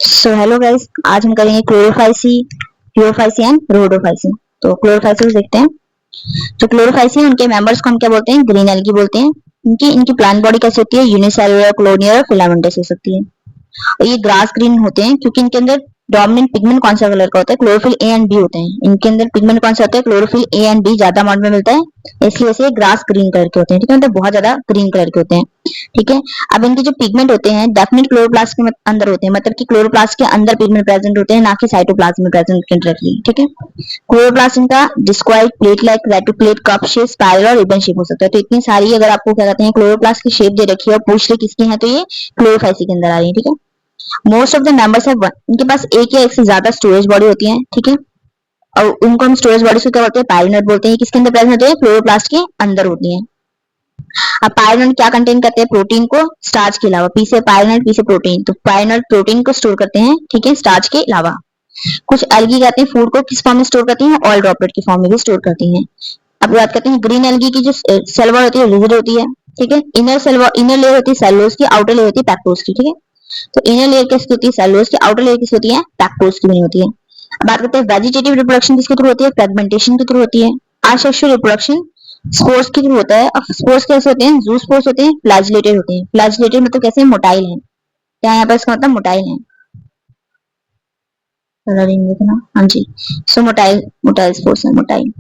So hello guys, आज हम करेंगे क्लोरोफाइसी, प्यूरोफाइसी एंड रोडोफाइसी। तो क्लोरोफाइसी देखते हैं। जो क्लोरोफाइसी उनके मेंबर्स को हम क्या बोलते हैं? ग्रीन एल्गी बोलते हैं। इनकी इनकी प्लांट बॉडी कैसी होती है? यूनिसेलुलर, कॉलोनियल और फिलामेंटस हो सकती है। और ये ग्रास ग्रीन होते हैं क्योंकि इनके अंदर डोमिनेंट पिगमेंट कौन सा कलर का होता है? क्लोरोफिल ए एंड बी होते हैं। इनके अंदर पिगमेंट कौन सा होता है? क्लोरोफिल ए एंड बी ज्यादा अमाउंट में मिलता है, इसलिए से ग्रास ग्रीन कलर के होते हैं। ठीक है, मतलब बहुत ज्यादा ग्रीन कलर के होते हैं। ठीक है, अब इनके जो पिगमेंट होते हैं डेफिनेट क्लोरोप्लास्ट के अंदर होते हैं, मतलब कि क्लोरोप्लास्ट के अंदर पिगमेंट प्रेजेंट होते हैं, ना कि साइटोप्लाज्म में प्रेजेंट डायरेक्टली। ठीक है, क्लोरोप्लास्ट इनका discoid, plate like, reticulate, cup shape, spiral और रिबन शेप हो सकता है। तो इतनी सारी अगर आपको क्या कहते हैं क्लोरोप्लास्ट की शेप दे रखी है और पूछ ले किसकी है, तो ये क्लोरोफाइसी के अंदर आ रही है। ठीक है, मोस्ट ऑफ द मेंबर्स है इनके पास एक या एक से ज्यादा स्टोरेज बॉडी होती है। ठीक है, और उनको हम स्टोरेज बॉडी को क्या बोलते हैं? पायरिनोड बोलते हैं। किसके अंदर प्रेजेंट होते हैं? क्लोरोप्लास्ट के अंदर होती है। अब पायरिनोड क्या कंटेन करते हैं? प्रोटीन को, स्टार्च के अलावा। पी से पायरिनोड, पी से प्रोटीन, तो पायरिनोड प्रोटीन को स्टोर करते हैं। ठीक है, स्टार्च के अलावा। कुछ एल्गी कहते हैं फूड को किस फॉर्म में स्टोर करती हैं? ऑयल ड्रॉपलेट की फॉर्म में भी स्टोर करती हैं। अब बात करते हैं ग्रीन एल्गी की। जो सेल वॉल होती है रिजिड होती है। ठीक है, inner cell wall, inner layer होती है सेलुलोज की, आउटर लेयर होती है पैक्टोज की। ठीक है, तो इनर लेयर किसकी होती है? सेलुलोज की। आउटर लेयर किसकी होती है? पैक्टोज की बनी होती है। अब बात करते हैं वेजिटेटिव रिप्रोडक्शन किसके थ्रू होती है? फ्रेगमेंटेशन के थ्रू होती है। असेक्सुअल रिप्रोडक्शन स्पोर्स के थ्रू होता है। और स्पोर्स कैसे होते हैं? जू स्पोर्स होते हैं, फ्लैजिलेटेड होते हैं। फ्लैजिलेटेड मतलब कैसे? मोटाइल है। क्या यहाँ पर इसका मतलब? मोटाइल है। देखना, हाँ जी, सो मोटाइल, मोटाइल स्पोर्स है, मोटाइल।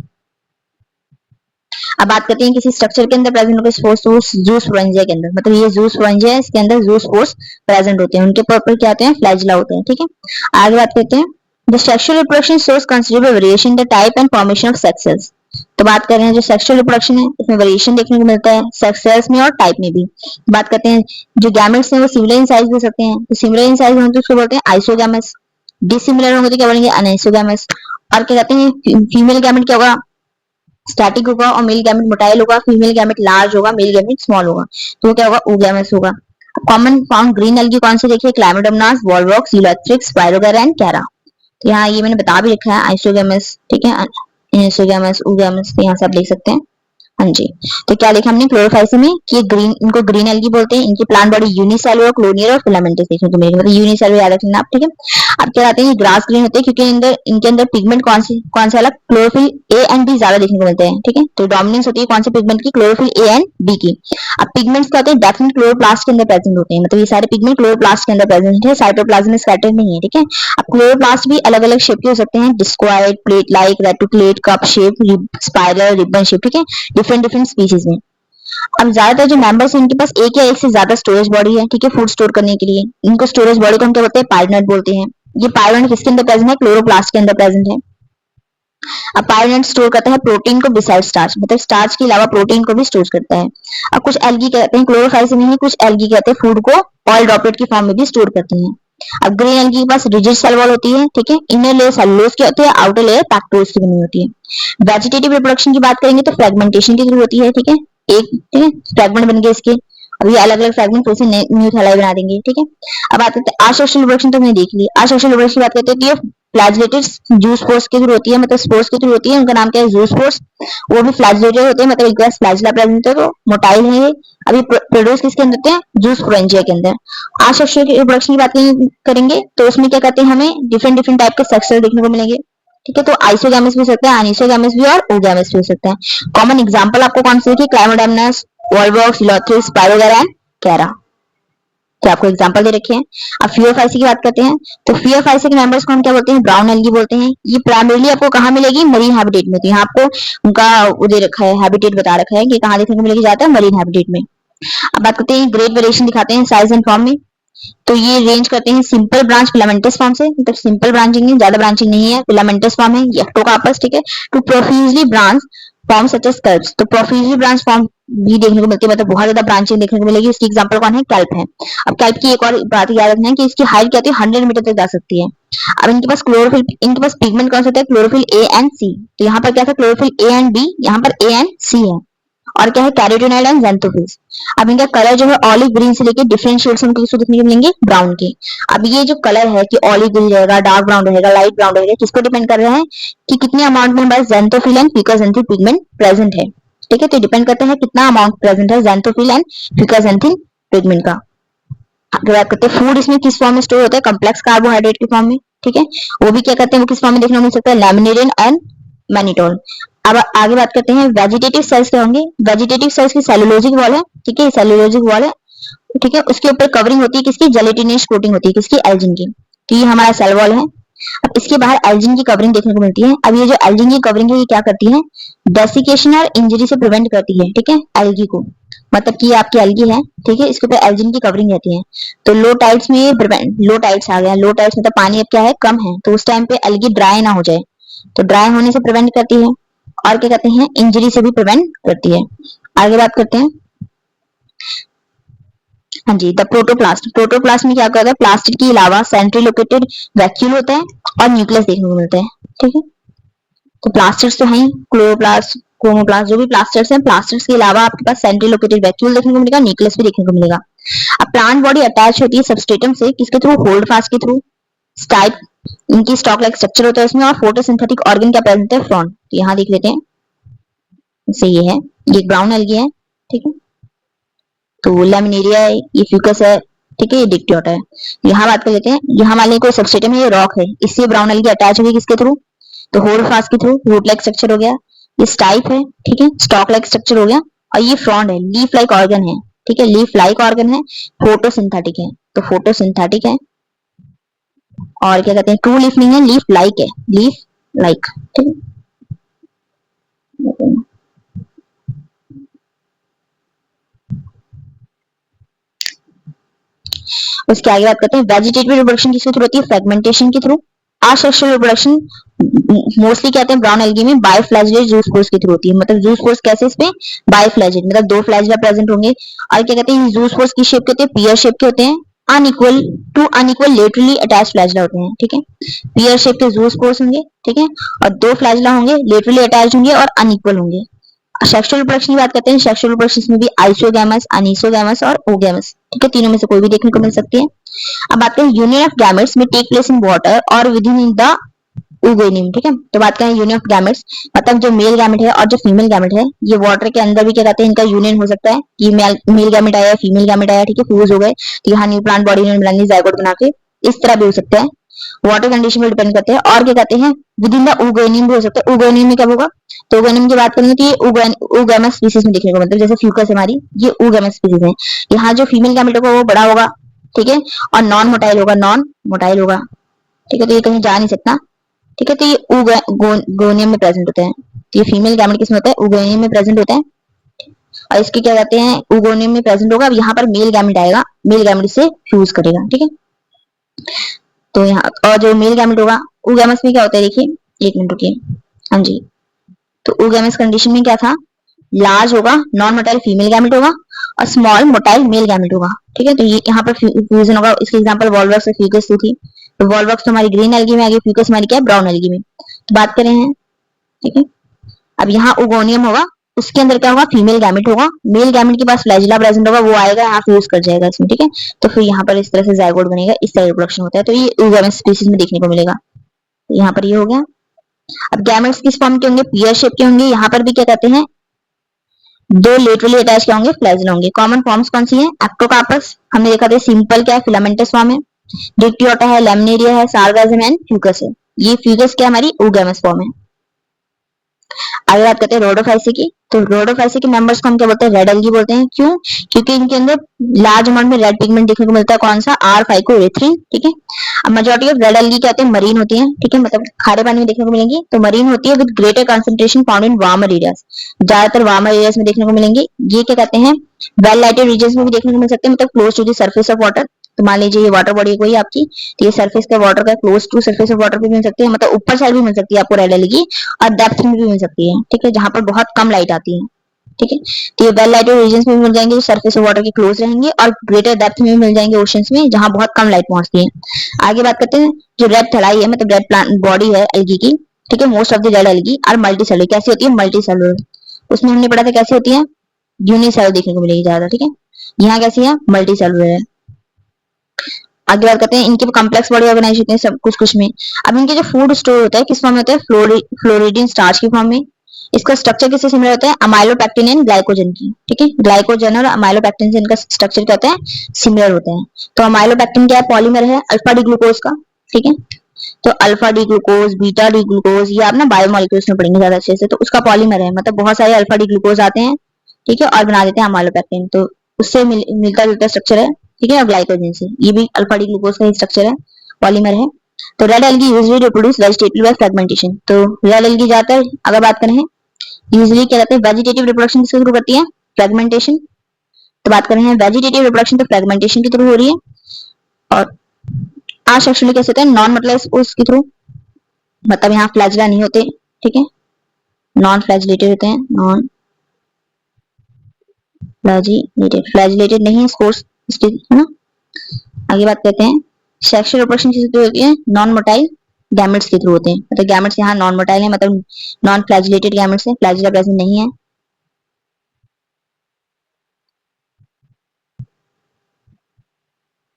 अब बात करते हैं किसी स्ट्रक्चर के अंदर प्रेजेंट होकर स्पोर्स, तो जू स्पोरेंजिया के अंदर, मतलब ये जू स्पोरेंजिया है, इसके अंदर जू स्पोर्स प्रेजेंट होते हैं। उनके ऊपर क्या होते हैं? फ्लैजिला होते हैं। ठीक है, आगे बात करते हैं the sexual reproduction shows considerable variation in the type and formation of sex cells. तो बात कर रहे हैं जो सेक्सुअल रिप्रोडक्शन है इसमें वेरिएशन देखने को मिलता है, सेक्स सेल्स में और टाइप में भी। बात करते हैं जो गैमेट्स हैं वो सिमिलर इन साइज हो सकते हैं। तो सिमिलर इन साइज होंगे तो उसको बोलते हैं आइसोगैमस। डिसिमिलर होंगे तो क्या बोलेंगे? अनआइसोगैमस। और क्या कहते हैं फीमेल गैमेट क्या होगा? स्टैटिक होगा। और मेल गैमेट मोटाइल होगा, फीमेल गैमेट लार्ज होगा, मेल गैमेट स्मॉल होगा। तो वो क्या होगा? ओगैमस होगा। कॉमन फाउंड ग्रीन एल्गी कौन से देखिए? क्लाइमोडोमोनास, वॉलवॉक्स, यूलोथ्रिक्स, स्पाइरोगारा एंड कैरा। तो यहाँ ये मैंने बता भी रखा है, आइसोगैमस। ठीक है, आइसोगैमस, ओगैमस, तो यहाँ से आप लिख सकते हैं। हाँ जी, तो क्या लिखा हमने क्लोरोफाइसी में कि ग्रीन, इनको ग्रीन एल्गी बोलते हैं। इनकी प्लांट बॉडी यूनिसेलुलर, कॉलोनियल और फिलामेंटस देखने को मिलेगी, मतलब यूनिसेलुलर याद रखना आप। ठीक है, अब क्या आते हैं ग्रास ग्रीन होते हैं क्योंकि इनके अंदर पिगमेंट कौन सा अलग? क्लोरोफिल ए एंड बी ज्यादा देखने को मिलते हैं। ठीक है, तो डोमिनेंस होती है कौन से पिगमेंट की? क्लोरोफिल ए एंड बी की। अब पिगमेंट्स क्या होते हैं? डेफिनेट क्लोरोप्लास्ट के अंदर प्रेजेंट होते हैं, मतलब ये सारे पिगमेंट क्लोरोप्लास्ट के अंदर प्रेजेंट है, साइटोप्लाज्म में स्कैटर्ड नहीं है। ठीक है, अब क्लोरोप्लास्ट भी अलग अलग शेप के हो सकते हैं, discoid, plate like, reticulate, cup shape, spiral, ribbon shape. ठीक है, डिफरेंट डिफरेंट स्पीशीज में। अब ज्यादातर जो मेंबर्स हैं इनके पास एक या एक से ज्यादा स्टोरेज बॉडी है। ठीक है, फूड स्टोर करने के लिए इनको स्टोरेज बॉडी को हम क्या बोलते हैं? पायरिनोड बोलते हैं। ये पायरिनोड किसके अंदर प्रेजेंट है? क्लोरोप्लास्ट के अंदर प्रेजेंट है। अब पायरिनोड स्टोर करता है प्रोटीन को बिसाइड स्टार्च, मतलब स्टार्च के अलावा प्रोटीन को भी स्टोर करता है। अब कुछ एल्गी कहते हैं क्लोरोफाइसी में ही, कुछ एल्गी कहते हैं फूड को ऑयल ड्रॉपलेट की फॉर्म में भी स्टोर करते हैं। अब ग्रीन एल्गी के पास रिजिड सेल वॉल होती है। ठीक है, इनर लेयर सेलुलोज की होती है, आउटर लेयर पैक्टोज की बनी होती है। वेजिटेटिव रिप्रोडक्शन की बात करेंगे तो फ्रेगमेंटेशन के थ्रू होती है। ठीक है, एक, ठीक है, फ्रेगमेंट बन गए इसके, अब ये अलग अलग फ्रेगमेंट फिर से न्यू थैलाई बना देंगे। ठीक है, अब बात करते हैं आसेक्सुअल रिप्रोडक्शन, तो मैंने देख ली। आसेक्सुअल रिप्रोडक्शन की बात करते हैं कि ये फ्लैजिलेटेड जू स्पोर्स के थ्रू होती है, मतलब स्पोर्स के थ्रू होती है। उनका नाम क्या है? जू स्पोर्स। वो भी फ्लैजिलेटेड होते हैं, मतलब एक पास फ्लैजिला प्रेजेंट है, तो मोटाइल है ये। अभी प्रोड्यूस किसके अंदर होते हैं? जू स्पोरेंजिया के अंदर। आसेक्सुअल रिप्रोडक्शन की बात करेंगे तो उसमें क्या कहते हैं? हमें डिफरेंट डिफरेंट टाइप के सेक्स देखने को मिलेंगे। ठीक है, तो आइसोगैमस भी हो सकता है, अनिसोगैमस भी और ओगैमस भी हो सकता है। कॉमन एग्जांपल आपको कौन से देखिए? क्लाइमोडोमोनास, वॉलवॉक्स, यूलोथ्रिक्स, स्पाइरोगारा एंड कैरा, तो आपको एग्जांपल दे रखे हैं। अब फियोफाइसी की बात करते हैं तो फियोफाइसी के मेंबर्स को हम क्या बोलते हैं? ब्राउन एल्गी बोलते हैं। ये प्राइमरीली आपको कहाँ मिलेगी? मरीन हैबिटेट में। तो यहाँ आपको उनका वो दे रखा है, हैबिटेट बता रखा है कि कहाँ देखने को मिलेगी ज्यादा? मरीन हैबिटेट में। अब बात करते हैं ग्रेट वेरिएशन दिखाते हैं साइज एंड फॉर्म में। तो ये रेंज करते हैं सिंपल ब्रांच फिलामेंटस फॉर्म से, मतलब सिंपल ब्रांचिंग है, ज्यादा ब्रांचिंग नहीं है, फिलामेंटस फॉर्म है, एक्टोकार्पस। ठीक है, to profusely branch form such as kelps. तो प्रोफ्यूजली ब्रांच फॉर्म भी देखने को मिलती है, मतलब बहुत ज्यादा ब्रांचिंग देखने को मिलेगी। इसकी एग्जांपल कौन है? कैल्प है। अब कैल्प की एक और बात याद रखना है कि इसकी हाइट क्या होती है? 100 मीटर तक जा सकती है। अब इनके पास क्लोरोफिल, इनके पास पिगमेंट कौन सा होता है? क्लोरोफिल ए एंड सी। तो यहाँ पर क्या था? क्लोरोफिल ए एंड बी, यहाँ पर ए एंड सी है। और क्या है? Carotenoid and xanthophylls. अब इनका कलर जो है ऑलिव ग्रीन से लेके डिफरेंट शेड्स में किसको देखने को मिलेंगे? ब्राउन के। अब ये जो कलर है कि ऑलिव ग्रीन रहेगा, डार्क ब्राउन रहेगा, लाइट ब्राउन रहेगा, किसको डिपेंड कर रहा है कि कितने अमाउंट में हमारे ज़ैंथोफिल एंड फिकाज़ैंथिन पिगमेंट प्रेजेंट है। ठीक है, तो डिपेंड करता है कितना अमाउंट प्रेजेंट है ज़ैंथोफिल एंड फिकाज़ैंथिन पिगमेंट का। अगर बात करते हैं फूड इसमें किस फॉर्म में स्टोर होता है, कम्प्लेक्स कार्बोहाइड्रेट के फॉर्म में, ठीक है। वो भी क्या करते हैं, वो किस फॉर्म में देखने को मिल सकता है, लैमिनेरियन एंड मैनिटोल। अब आगे बात करते हैं वेजिटेटिव सेल्स क्या होंगे। वेजिटेटिव सेल्स की सेलुलोजिक वॉल है, ठीक है, सेलुलोजिक वॉल है, ठीक है। उसके ऊपर कवरिंग होती है किसकी, जेलेटिनस कोटिंग होती है किसकी, एल्जिन की। तो ये हमारा सेल वॉल है। अब इसके बाहर एल्जिन की कवरिंग देखने को मिलती है। अब ये जो एल्जिन की कवरिंग है ये क्या करती है, डेसिकेशन और इंजरी से प्रिवेंट करती है, ठीक है, एल्गी को। मतलब कि ये आपकी एल्गी है, ठीक है, इसके ऊपर एल्जिन की कवरिंग रहती है। तो लो टाइड्स में ये प्रिवेंट, लो टाइड्स आ गया, लो टाइड्स मतलब पानी अब क्या है, कम है, तो उस टाइम पे एल्गी ड्राई ना हो जाए, तो ड्राई होने से प्रिवेंट करती है। और क्या कहते हैं, इंजरी से भी प्रिवेंट करती है। आगे बात करते हैं, हाँ जी, द प्रोटोप्लास्ट। प्रोटोप्लास्ट में क्या करता है, प्लास्टिड के अलावा सेंट्री लोकेटेड वैक्यूल होता है और न्यूक्लियस देखने को मिलता है, ठीक है। तो प्लास्टिड्स तो है, क्लोरोप्लास्ट, क्रोमोप्लास्ट, जो भी प्लास्टिड्स हैं, प्लास्टिड्स के अलावा आपके पास सेंट्री लोकेटेड वैक्यूल देखने को मिलेगा, न्यूक्लियस भी देखने को मिलेगा। अब प्लांट बॉडी अटैच होती है सबस्ट्रेटम से, किसके थ्रू, होल्ड फास्ट के थ्रू। स्टाइप इनकी स्टॉक लाइक स्ट्रक्चर होता है उसमें, और फोटोसिंथेटिक ऑर्गन क्या प्रेजेंट है, फ्रॉन। तो यहाँ देख लेते हैं, जैसे ये है, ये ब्राउन एल्गी है, ठीक है। तो लैमिनेरिया है, ये फ्यूकस है, ठीक है, ये डिक्टियोटा है। यहाँ बात कर लेते हैं, यहाँ मान लीजिए कोई सबस्ट्रेटम है, ये रॉक है, इससे ब्राउन एल्गी अटैच होगी किसके थ्रू, तो होल्ड फास्ट के थ्रू, रूट लाइक स्ट्रक्चर हो गया। ये स्टाइप है, ठीक है, स्टॉक लाइक स्ट्रक्चर हो गया। और ये फ्रॉन्ड है, लीफ लाइक ऑर्गन है, ठीक है, लीफ लाइक ऑर्गन है, फोटोसिंथेटिक है, तो फोटोसिंथेटिक है। और क्या कहते हैं, ट्रू लीफ नहीं है, लीफ लाइक है, लीफ लाइक, ठीक है। उसके आगे बात करते हैं, वेजिटेटिव रिप्रोडक्शन किसके थ्रू होती है, फ्रेगमेंटेशन के थ्रू। असेक्सुअल रिप्रोडक्शन मोस्टली कहते हैं ब्राउन एल्गी में बाइफ्लैजिलेट जूस पोर्स के थ्रू होती है। मतलब जूस पोर्स कैसे, इसमें बाइफ्लैजिलेट मतलब दो फ्लैजिला प्रेजेंट होंगे। और क्या कहते हैं, जूस पोर्स की शेप कहते हैं पियर शेप के होते हैं, unequal to unequal laterally attach flagella होते हैं, ठीक है। पियर शेप के जूस पोर्स होंगे, ठीक है, और दो फ्लैजिला होंगे, लेटरली अटैच होंगे और अनइक्वल होंगे। सेक्सुअल रिप्रोडक्शन की बात करते हैं, सेक्सुअल रिप्रोडक्शन में भी आइसोगैमस, अनीसोगैमस और ओगैमस, ठीक है, तीनों में से कोई भी देखने को मिल सकती है। अब बात करें यूनियन ऑफ गैमेट्स में टेक प्लेस इन वाटर और विद इन द ooganium, ठीक है। तो बात करें यूनियन ऑफ गैमेट्स, मतलब जो मेल गैमेट है और जो फीमेल गैमेट है, ये वाटर के अंदर भी क्या कहते हैं, इनका यूनियन हो सकता है कि मेल गैमेट आया, फीमेल गैमेट आया, ठीक है, फ्यूज हो गए, तो यहाँ न्यू प्लांट बॉडी यूनियन बनाएंगे जाइगोट बना के, इस तरह भी हो सकता है। वाटर कंडीशन पर डिपेंड करते हैं। और क्या कहते हैं, विद इन द ooganium भी हो सकता है। ooganium में क्या होगा, तो ooganium की बात करेंगे तो ये oogamous स्पीसीज में देखने को मिलता है, जैसे फ्यूकस हमारी, ये oogamous स्पीसीज है। यहाँ जो फीमेल गैमेट होगा वो बड़ा होगा, ठीक है, और नॉन मोटाइल होगा, नॉन मोटाइल होगा, ठीक है, तो ये कहीं जा नहीं सकता, ठीक है। तो ये गोनियम में प्रेजेंट होते हैं। तो ये फीमेल गैमेट किसमें होता है, ooganium में प्रेजेंट होता है। और इसके क्या कहते हैं, ooganium में प्रेजेंट होगा। अब यहाँ पर मेल गैमेट आएगा, मेल गैमेट से फ्यूज करेगा, ठीक है। तो यहाँ और जो मेल गैमेट होगा, oogamous में क्या होता है, देखिए एक मिनट रुकिए, हाँ जी। तो oogamous कंडीशन में क्या था, लार्ज होगा, नॉन मोटाइल फीमेल गैमेट होगा और स्मॉल मोटाइल मेल गैमेट होगा, ठीक है। तो ये यहाँ पर फ्यूजन होगा। इसके एग्जांपल वॉल्वक्स और फ्यूकस थी। तो वॉल्वक्स तो हमारी ग्रीन एल्गी में आ गई, फ्यूकस हमारी क्या है, ब्राउन एल्गी में। तो बात करें हैं, ठीक है। अब यहाँ ओगोनियम होगा, उसके अंदर क्या होगा, फीमेल गैमेट होगा, मेल गैमेट के पास फ्लैजिला प्रेजेंट होगा, वो आएगा यहाँ फ्यूज कर जाएगा इसमें, ठीक है। तो फिर यहाँ पर इस तरह से जाइगोट बनेगा, इस तरह रिप्रोडक्शन होता है। तो ये oogamous स्पीशीज में देखने को मिलेगा। तो यहाँ पर ये हो गया। अब गैमेट्स किस फॉर्म के होंगे, पियर शेप के होंगे। यहाँ पर भी क्या कहते हैं, दो लेटरली अटैच क्या होंगे, फ्लैजिला होंगे। कॉमन फॉर्म्स कौन सी है, एक्टोकार्पस हमने देखा था, सिंपल क्या है, फिलामेंटस फॉर्म है, डिक्टियोटा है, लैमिनेरिया है, सार्गाज्म एंड फ्यूकस है। ये फ्यूकस क्या हमारी oogamous फॉर्म है। आगे बात करते हैं रोडोफाइसी की। तो रोडोफाइसी के मेंबर्स को हम क्या बोलते हैं, रेड एल्गी बोलते हैं। क्यों, क्योंकि इनके अंदर लार्ज अमाउंट में रेड पिगमेंट देखने को मिलता है, कौन सा, आर फाइकोएरिथ्रिन, ठीक है। अब मेजॉरिटी ऑफ रेड एल्गी क्या होते हैं, मरीन होती है, ठीक है, मतलब खारे पानी में देखने को मिलेंगी। तो मरीन होती है with greater concentration found in warmer areas, ज्यादातर वार्मर एरियाज में देखने को मिलेंगे। ये क्या कहते हैं, वेल लाइटेड रीजन में भी देखने को मिल सकते हैं, मतलब close to the surface of water. तो मान लीजिए ये वाटर बॉडी कोई आपकी, तो ये सरफेस का वाटर का close to surface of water पे मिल सकती है, मतलब ऊपर साइड भी मिल सकती है आपको रेड एल्गी, और डेप्थ में भी मिल सकती है, ठीक है, जहां पर बहुत कम लाइट आती है, ठीक है। तो ये वेल लाइटेड रीजन में मिल जाएंगे जो सरफेस ऑफ वाटर के क्लोज रहेंगे, और ग्रेटर डेप्थ में मिल जाएंगे ओशंस में, जहां बहुत कम लाइट पहुंचती है। आगे बात करते हैं, जो रेड थलाई है, मतलब रेड प्लांट बॉडी है एल्गी की, ठीक है, most of the red algae are multicellular. कैसी होती है, मल्टी सेलुलर। उसमें हमने पढ़ा था कैसी होती है, यूनिसेलुलर देखने को मिलेगी ज्यादा, ठीक है। यहाँ कैसी है, मल्टी सेलुलर है। आगे बात करते हैं, इनके कॉम्प्लेक्स बॉडी ऑर्गेनाइज होते हैं सब कुछ कुछ में। अब इनके जो फूड स्टोर होता है किस फॉर्म में होता है, फ्लोरिडीन स्टार्च की फॉर्म में, इसका स्ट्रक्चर किससे सिमिलर होता है? अमाइलोपेक्टिन एंड ग्लाइकोजन की, ठीक है। ग्लाइकोजन और अमाइलोपेक्टिन से इनका स्ट्रक्चर क्या होता है? सिमिलर होते हैं। तो अमाइलोपेक्टिन क्या है? पॉलीमर है अल्फा डी ग्लूकोज का, ठीक है। तो alpha D glucose, beta D glucose, ये आप ना बायोमोलिक्यूल्स में पढ़ेंगे ज्यादा अच्छे से। तो उसका पॉलीमर है, मतलब बहुत सारे अल्फा डी ग्लूकोज आते हैं, ठीक है, और बना देते हैं अमाइलोपेक्टिन। तो उससे मिलता जुलता स्ट्रक्चर है, ठीक है। और ग्लाइकोजन से, ये भी अल्फा डी ग्लूकोज का ही स्ट्रक्चर है, पॉलीमर है। तो red algae usually reproduce vegetative by fragmentation. तो रेड एल्गी ज्यादातर अगर बात करें यूजुअली क्या कहते हैं, वेजिटेटिव रिप्रोडक्शन किसके थ्रू करती है? फ्रेगमेंटेशन। तो बात कर रहे हैं वेजिटेटिव रिप्रोडक्शन तो फ्रेगमेंटेशन के थ्रू हो रही है। और असेक्सुअली कैसे होता है? नॉन मोटिलाइज्ड स्पोर्स के थ्रू, मतलब यहाँ फ्लैजिला नहीं होते, ठीक है, नॉन फ्लैजिलेटेड होते हैं, नॉन फ्लैजिलेटेड, फ्लैजिलेटेड नहीं है स्पोर्स, है ना। आगे बात करते हैं सेक्सुअल रिप्रोडक्शन किसके थ्रू होती है? नॉन मोटाइल गैमेट्स के थ्रू होते हैं। मतलब गैमेट्स यहाँ नॉन मोटाइल है, मतलब नॉन फ्लैजिलेटेड गैमेट्स है, फ्लैजिला प्रेजेंट नहीं है।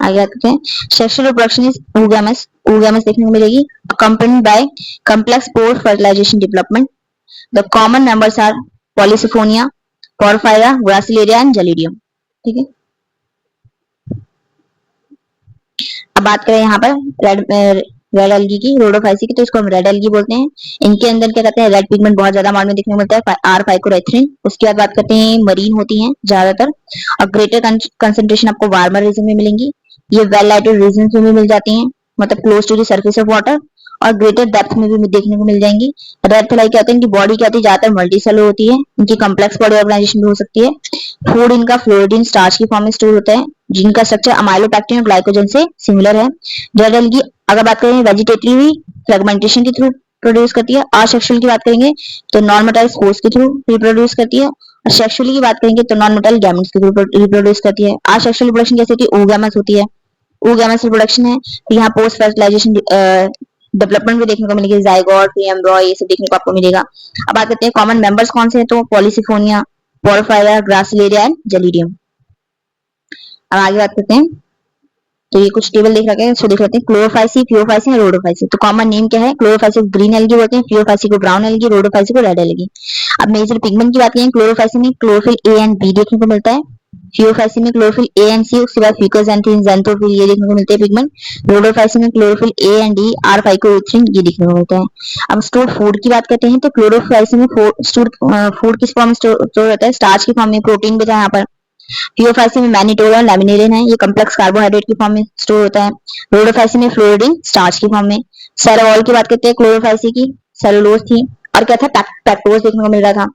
आगे बात करते हैं sexual reproduction is oogamous, oogamous देखने को मिलेगी, accompanied by complex pore fertilization development. The common members are Polysiphonia, Porphyra, Gracilaria and Gelidium, ठीक है। अब बात करें यहाँ पर रेड एल्गी की, रोडोफाइसी की, तो इसको हम रेड एल्गी बोलते हैं। इनके अंदर क्या कहते हैं? रेड पिगमेंट बहुत ज्यादा अमाउंट में देखने को मिलता है, आर फाइकोरेथ्रिन। उसके बाद बात करते हैं मरीन होती हैं ज्यादातर, और ग्रेटर कंसेंट्रेशन आपको वार्मर रीजन में मिलेंगी। ये वेल लाइटेड रीजन में भी मिल जाती हैं, मतलब close to the surface of water, और ग्रेटर डेप्थ में भी देखने को मिल जाएंगी। रेड थलाई क्या होते हैं? इनकी बॉडी क्या होती है? ज्यादातर मल्टी सेलुलर होती है, इनकी कम्प्लेक्स बॉडी ऑर्गेनाइजेशन भी हो सकती है। फूड इनका फ्लोरिडीन स्टार्च की फॉर्म में स्टोर होता है, जिनका स्ट्रक्चर अमाइलोपेक्टिन और ग्लाइकोजन से सिमिलर है। रेड एल्गी अगर बात करें वेजिटेटिव फ्रेगमेंटेशन के थ्रू प्रोड्यूस करती है। असेक्सुअल की बात करेंगे तो नॉन मोटाइल स्पोर्स के थ्रू रिप्रोड्यूस करती है। और सेक्सुअली की बात करेंगे तो नॉन मोटाइल गैमेट्स के थ्रू रिप्रोड्यूस करती है। असेक्सुअल रिप्रोडक्शन कैसे होती है? oogamous होती है, oogamous रिप्रोडक्शन है। तो यहाँ पोस्ट फर्टिलाइजेशन डेवलपमेंट भी देखने को मिलेगी, जाइगोट, प्री एम्ब्रॉय, ये सब देखने को आपको मिलेगा। अब बात करते हैं कॉमन मेंबर्स कौन से हैं, तो पॉलीसिफोनिया, पोरफायरा, ग्रासिलेरिया एंड जेलिडियम। अब आगे बात करते हैं, तो ये कुछ टेबल देख रखे हैं, इसको देख लेते हैं। क्लोरोफाइसी, प्योरोफाइसी और रोडोफाइसी। तो कॉमन नेम क्या है? क्लोरोफाइसी को ग्रीन एल्गी बोलते हैं, प्योरोफाइसी को ब्राउन एल्गी, रोडोफाइसी को रेड एल्गी। अब मेजर पिगमेंट की बात करें, क्लोरोफाइसी में क्लोरोफिल ए एंड बी देखने को मिलता है, प्योरोफाइसी में क्लोरोफिल ए एंड सी, उसके बाद फ्यूकस एंथीन, ज़ैंथोफिल, ये देखने को मिलते हैं पिगमेंट। रोडोफाइसी में chlorophyll A and D, or phycoerythrin, ये देखने को मिलता है। अब स्टोर फूड की बात करते हैं, तो क्लोरोफाइसी में फूड किस फॉर्म में स्टोर होता है? स्टार्च की फॉर्म में, प्रोटीन बचा है यहाँ पर। प्योरोफाइसी में मैनिटोल और लैमिनेरिन है, ये कम्प्लेक्स कार्बोहाइड्रेट की फॉर्म में स्टोर होता है। रोडोफाइसी में फ्लोरिडीन स्टार्च की फॉर्म में। सेल की बात करते हैं, क्लोरोफाइसी की सेलुलोज थी, और क्या था? पैक्टोज देखने को मिल रहा था।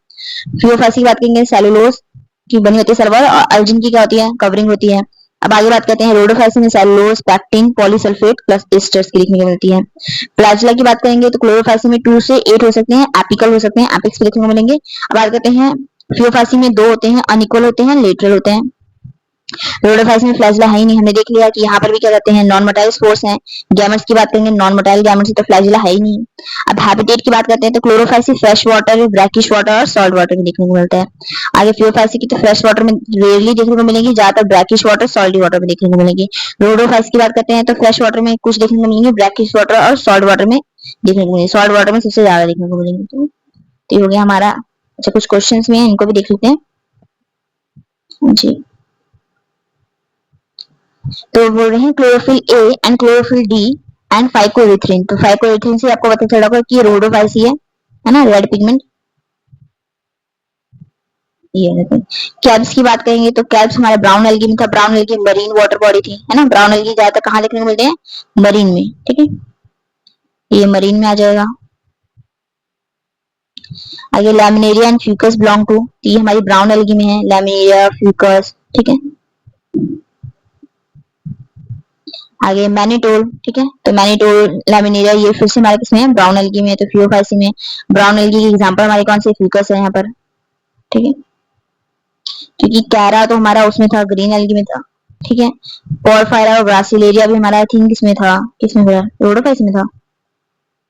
प्योरोफाइसी की बात करेंगे, सेलुलोज की बनी होती है सेल वॉल, और अर्जिन की क्या होती है? कवरिंग होती है। अब आगे बात करते हैं रोडोफाइसी में cellulose, pectin, polysulphate plus asters की देखने को मिलती है। फ्लैजिला की बात करेंगे तो क्लोरोफाइसी में 2 से 8 हो सकते हैं, एपिकल हो सकते हैं, एपिक्स भी देखने को मिलेंगे। अब बात करते हैं प्योरोफाइसी में 2 होते हैं, अनइक्वल होते हैं, लेटरल होते हैं। रोडोफाइस में फ्लैजिला है ही नहीं, हमने देख लिया कि यहाँ पर भी क्या कहते हैं? नॉन मोटाइल स्पोर्स हैं। गैमेट्स की बात करेंगे, नॉन मोटाइल गैमेट्स, तो फ्लैजिला है ही नहीं। अब हैबिटेट की बात करते हैं तो Chlorophyceae fresh water, brackish water और सॉल्ट वाटर में देखने को मिलता है। आगे प्योरोफाइसी की तो फ्रेश वाटर में रेयरली देखने को मिलेंगी, ज्यादातर ब्रैकिश वाटर, सॉल्टी वाटर में देखने को मिलेगी। रोडोफाइस की बात करते हैं तो फ्रेश वाटर में कुछ देखने को मिलेंगे, ब्रैकिश वाटर और सॉल्ट वाटर में देखने को मिलेंगे, सॉल्ट वाटर में सबसे ज्यादा देखने को मिलेंगे। तो ये हो गया हमारा। अच्छा, कुछ क्वेश्चंस में है, इनको भी देख लेते हैं जी। तो बोल रहे हैं chlorophyll A and chlorophyll D and phycoerythrin. तो फाइकोएरिथ्रिन से आपको पता चला होगा कि रोडोफाइसी है ना, रेड पिगमेंट। ये देखो, कैब्स की बात करेंगे तो कैब्स हमारे ब्राउन एल्गी में था, brown algae marine water body थी, है ना। ब्राउन एल्गी ज्यादातर कहाँ देखने को मिलते हैं? मरीन में, ठीक है, ये मरीन में आ जाएगा। आगे Laminaria and Fucus belong to, ये हमारी ब्राउन एल्गी में है, लैमिनेरिया, फ्यूकस, ठीक है। आगे मैनिटोल, ठीक है, तो मैनिटोल, लैमिनेरिया, ये फिर से हमारे किसमें है? ब्राउन एल्गी में। तो फ्यूरोफाइसी में ब्राउन एल्गी की एग्जांपल हमारे कौन से? फ्यूकस है यहाँ पर, ठीक है, क्योंकि कैरा तो हमारा उसमें था, ग्रीन एल्गी में था, ठीक है। पोरफायरा और ग्रासिलेरिया भी हमारा आई थिंक किसमें था? किसमें था? रोडोफाइसी में था,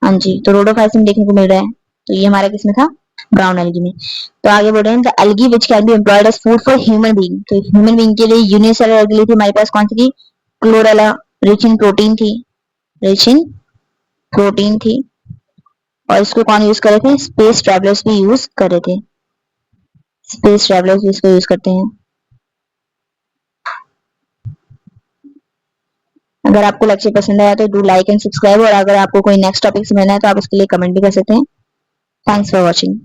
हाँ जी, तो रोडोफाइसी में देखने को मिल रहा है। तो ये हमारा किसमें था? ब्राउन एल्गी में। तो आगे बढ़ रहे हैं, the algae which can be employed as food for human being. तो ह्यूमन बीइंग के लिए यूनिसेलुलर एल्गी थी हमारे पास, कौन सी थी? क्लोरेला, रिच इन प्रोटीन थी, रिच इन प्रोटीन थी। और इसको कौन यूज करे थे? स्पेस ट्रैवलर्स भी यूज करे थे। स्पेस ट्रैवलर्स भी इसको यूज करते हैं। अगर आपको लेक्चर पसंद आया तो डू लाइक एंड सब्सक्राइब, और अगर आपको कोई नेक्स्ट टॉपिक समझना है तो आप उसके लिए कमेंट भी कर सकते हैं। Thanks for watching.